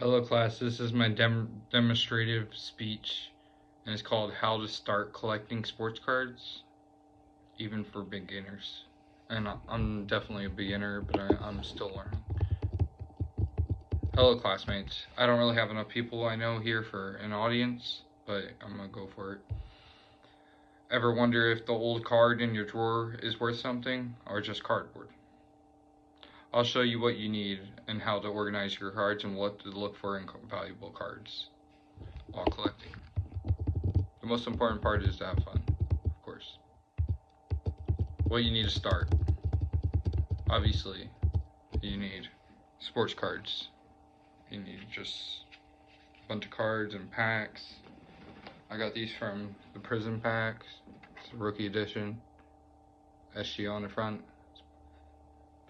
Hello class, this is my demonstrative speech and it's called How to Start Collecting Sports Cards, even for beginners. And I'm definitely a beginner, but I'm still learning. Hello classmates, I don't really have enough people I know here for an audience, but I'm gonna go for it. Ever wonder if the old card in your drawer is worth something or just cardboard? I'll show you what you need and how to organize your cards and what to look for in valuable cards while collecting. The most important part is to have fun, of course. What you need to start. Obviously, you need sports cards. You need just a bunch of cards and packs. I got these from the Prism packs. It's a rookie edition. SG on the front.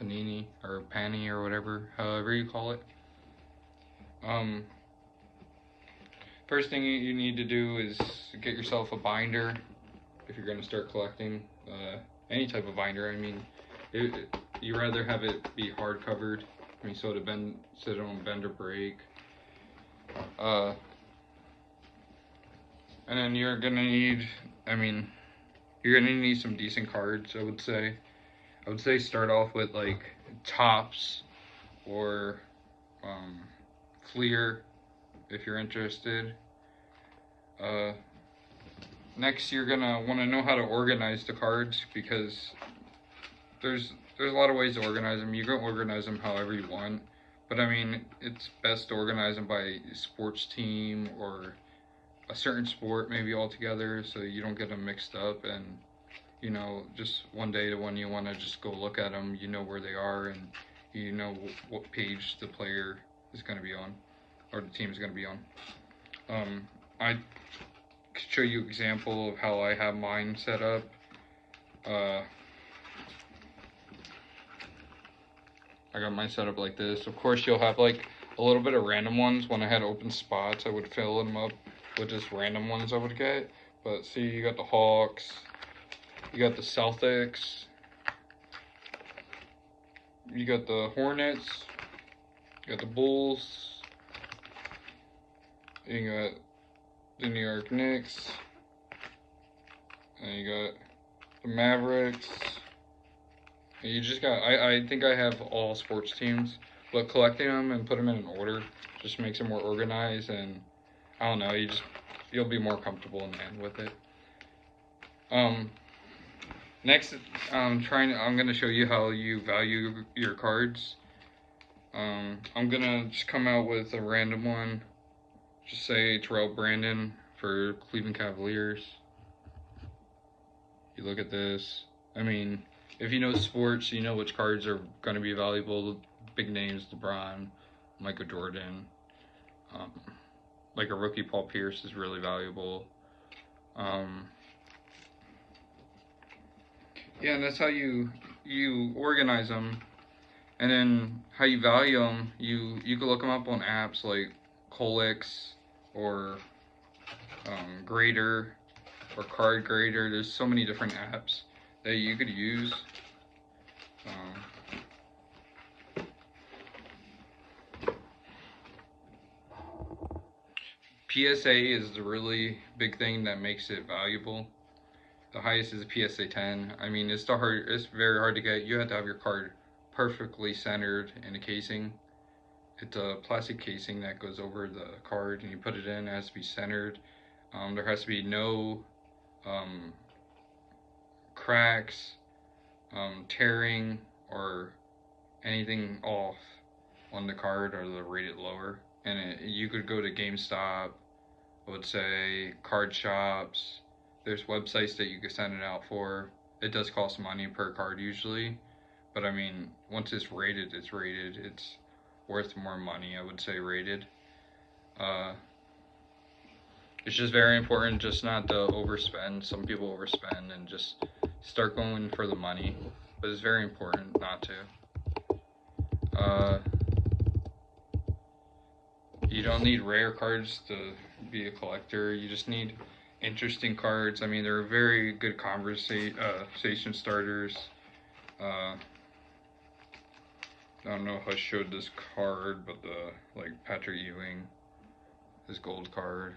Panini or Panny or whatever, however you call it. First thing you need to do is get yourself a binder if you're going to start collecting any type of binder. I mean, you rather have it be hard covered. I mean, so it don't bend or break. And then you're gonna need. I mean, you're gonna need some decent cards. I would say. Start off with like Tops or Fleer if you're interested. Next, you're gonna want to know how to organize the cards because there's a lot of ways to organize them. You can organize them however you want, but I mean it's best to organize them by sports team or a certain sport maybe altogether, so you don't get them mixed up. And just one day when you want to just go look at them, you know where they are and you know what page the player is going to be on or the team is going to be on. I could show you an example of how I have mine set up. I got mine set up like this. Of course, you'll have like a little bit of random ones. When I had open spots, I would fill them up with just random ones I would get. But see, you got the Hawks, you got the Celtics, you got the Hornets, you got the Bulls, you got the New York Knicks, and you got the Mavericks. And you just got, I think I have all sports teams, but collecting them and put them in an order just makes it more organized, and I don't know, you'll be more comfortable in the end with it. Next, I'm gonna show you how you value your cards. I'm gonna just come out with a random one. Just say Terrell Brandon for Cleveland Cavaliers. You look at this. I mean, if you know sports, you know which cards are gonna be valuable. Big names: LeBron, Michael Jordan. Like a rookie, Paul Pierce is really valuable. Yeah, and that's how you organize them, and then how you value them. You can look them up on apps like Colix or Grader or Card Grader. There's so many different apps that you could use. PSA is the really big thing that makes it valuable. The highest is a PSA 10. I mean, it's very hard to get. You have to have your card perfectly centered in a casing. It's a plastic casing that goes over the card, and you put it in. It has to be centered. There has to be no cracks, tearing, or anything off on the card, or the rated lower. And you could go to GameStop, I would say card shops. There's websites that you can send it out for. It does cost money per card usually, but I mean, once it's rated, it's rated. It's worth more money, I would say, rated. It's just very important just not to overspend. Some people overspend and just start going for the money, but it's very important not to. You don't need rare cards to be a collector. You just need interesting cards. I mean, they're very good conversation starters. I don't know if I showed this card, but the like Patrick Ewing, his gold card.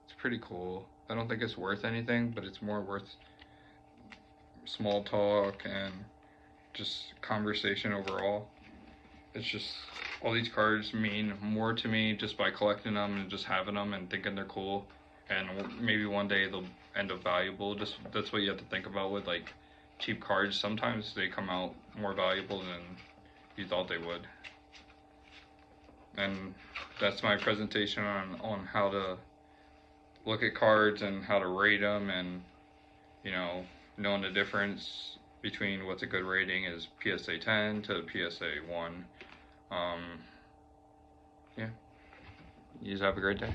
It's pretty cool. I don't think it's worth anything, but it's more worth small talk and just conversation overall. It's just all these cards mean more to me just by collecting them and just having them and thinking they're cool. And maybe one day they'll end up valuable. Just that's what you have to think about with like cheap cards. Sometimes they come out more valuable than you thought they would. And that's my presentation on how to look at cards and how to rate them, and you know, knowing the difference between what's a good rating is PSA 10 to PSA 1. Yeah. You guys have a great day.